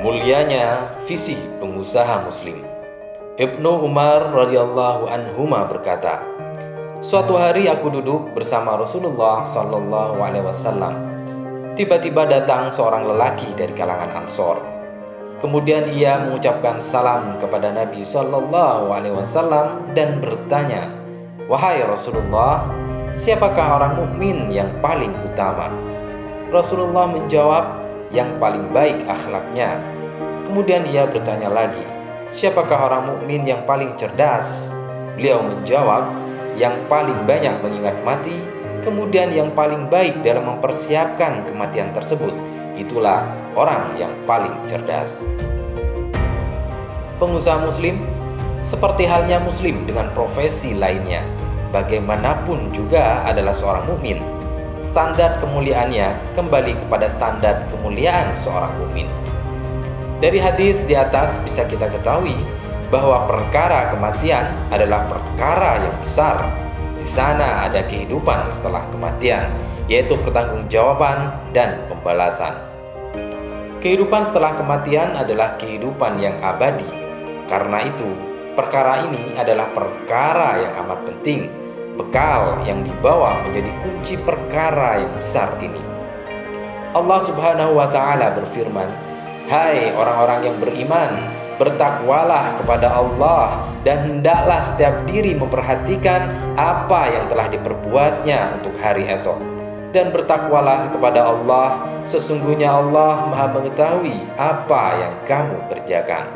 Mulianya visi pengusaha muslim. Ibnu Umar radhiyallahu anhuma berkata, "Suatu hari aku duduk bersama Rasulullah sallallahu alaihi wasallam. Tiba-tiba datang seorang lelaki dari kalangan Ansor. Kemudian ia mengucapkan salam kepada Nabi sallallahu alaihi wasallam dan bertanya, 'Wahai Rasulullah, siapakah orang mukmin yang paling utama?' Rasulullah menjawab, 'Yang paling baik akhlaknya.' Kemudian ia bertanya lagi, 'Siapakah orang mukmin yang paling cerdas?' Beliau menjawab, 'Yang paling banyak mengingat mati, kemudian yang paling baik dalam mempersiapkan kematian tersebut. Itulah orang yang paling cerdas.'" Pengusaha muslim seperti halnya muslim dengan profesi lainnya, bagaimanapun juga adalah seorang mukmin. Standar kemuliaannya kembali kepada standar kemuliaan seorang mukmin. Dari hadis di atas bisa kita ketahui bahwa perkara kematian adalah perkara yang besar. Di sana ada kehidupan setelah kematian, yaitu pertanggungjawaban dan pembalasan. Kehidupan setelah kematian adalah kehidupan yang abadi. Karena itu, perkara ini adalah perkara yang amat penting. Bekal yang dibawa menjadi kunci perkara yang besar ini. Allah Subhanahu wa Ta'ala berfirman, "Hai orang-orang yang beriman, bertakwalah kepada Allah dan hendaklah setiap diri memperhatikan apa yang telah diperbuatnya untuk hari esok. Dan bertakwalah kepada Allah, sesungguhnya Allah Maha mengetahui apa yang kamu kerjakan."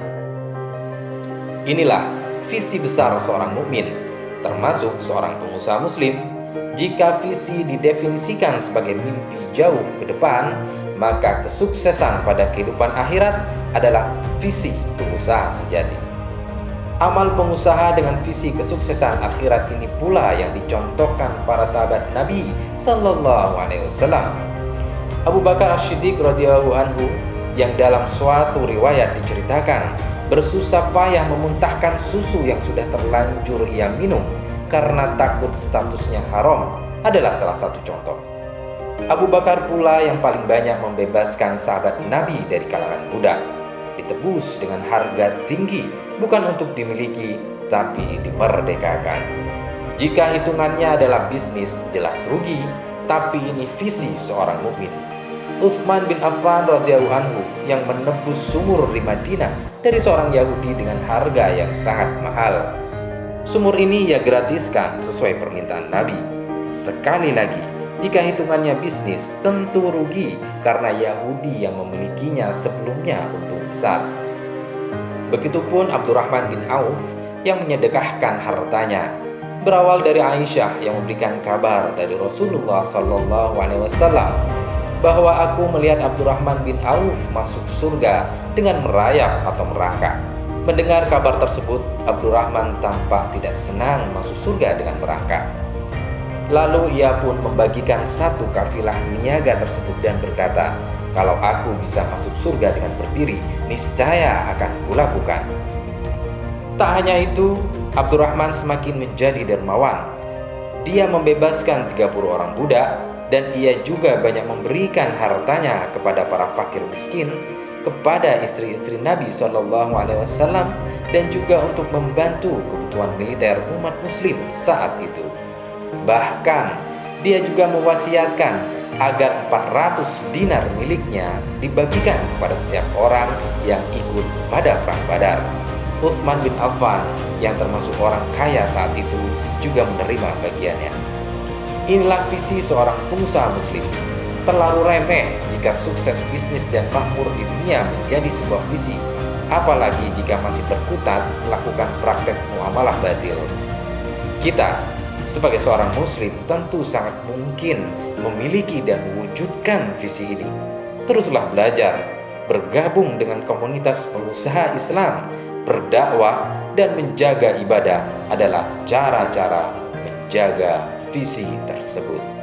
Inilah visi besar seorang mukmin, termasuk seorang pengusaha muslim. Jika visi didefinisikan sebagai mimpi jauh ke depan, maka kesuksesan pada kehidupan akhirat adalah visi pengusaha sejati. Amal pengusaha dengan visi kesuksesan akhirat ini pula yang dicontohkan para sahabat Nabi sallallahu alaihi wasallam. Abu Bakar As-Siddiq radhiyallahu anhu yang dalam suatu riwayat diceritakan bersusah payah memuntahkan susu yang sudah terlanjur ia minum karena takut statusnya haram adalah salah satu contoh. Abu Bakar pula yang paling banyak membebaskan sahabat Nabi dari kalangan budak. Ditebus dengan harga tinggi, bukan untuk dimiliki, tapi dimerdekakan. Jika hitungannya adalah bisnis, jelas rugi, tapi ini visi seorang mukmin. Utsman bin Affan radhiyallahu anhu yang menebus sumur di Madinah dari seorang Yahudi dengan harga yang sangat mahal. Sumur ini ia gratiskan sesuai permintaan Nabi. Sekali lagi, jika hitungannya bisnis, tentu rugi karena Yahudi yang memilikinya sebelumnya untung besar. Begitupun Abdurrahman bin Auf yang menyedekahkan hartanya. Berawal dari Aisyah yang memberikan kabar dari Rasulullah SAW bahwa aku melihat Abdurrahman bin Auf masuk surga dengan merayap atau merangkak. Mendengar kabar tersebut, Abdurrahman tampak tidak senang masuk surga dengan merangkak. Lalu ia pun membagikan satu kafilah niaga tersebut dan berkata, "Kalau aku bisa masuk surga dengan berdiri, niscaya akan kulakukan." Tak hanya itu, Abdurrahman semakin menjadi dermawan. Dia membebaskan 30 orang budak, dan ia juga banyak memberikan hartanya kepada para fakir miskin, kepada istri-istri Nabi SAW, dan juga untuk membantu kebutuhan militer umat muslim saat itu. Bahkan dia juga mewasiatkan agar 400 dinar miliknya dibagikan kepada setiap orang yang ikut pada perang Badar. Utsman bin Affan yang termasuk orang kaya saat itu juga menerima bagiannya. Inilah visi seorang pengusaha muslim. Terlalu remeh jika sukses bisnis dan makmur di dunia menjadi sebuah visi, apalagi jika masih berkutat melakukan praktek muamalah batil. Kita sebagai seorang muslim tentu sangat mungkin memiliki dan mewujudkan visi ini. Teruslah belajar, bergabung dengan komunitas pengusaha Islam, berdakwah dan menjaga ibadah adalah cara-cara menjaga visi tersebut.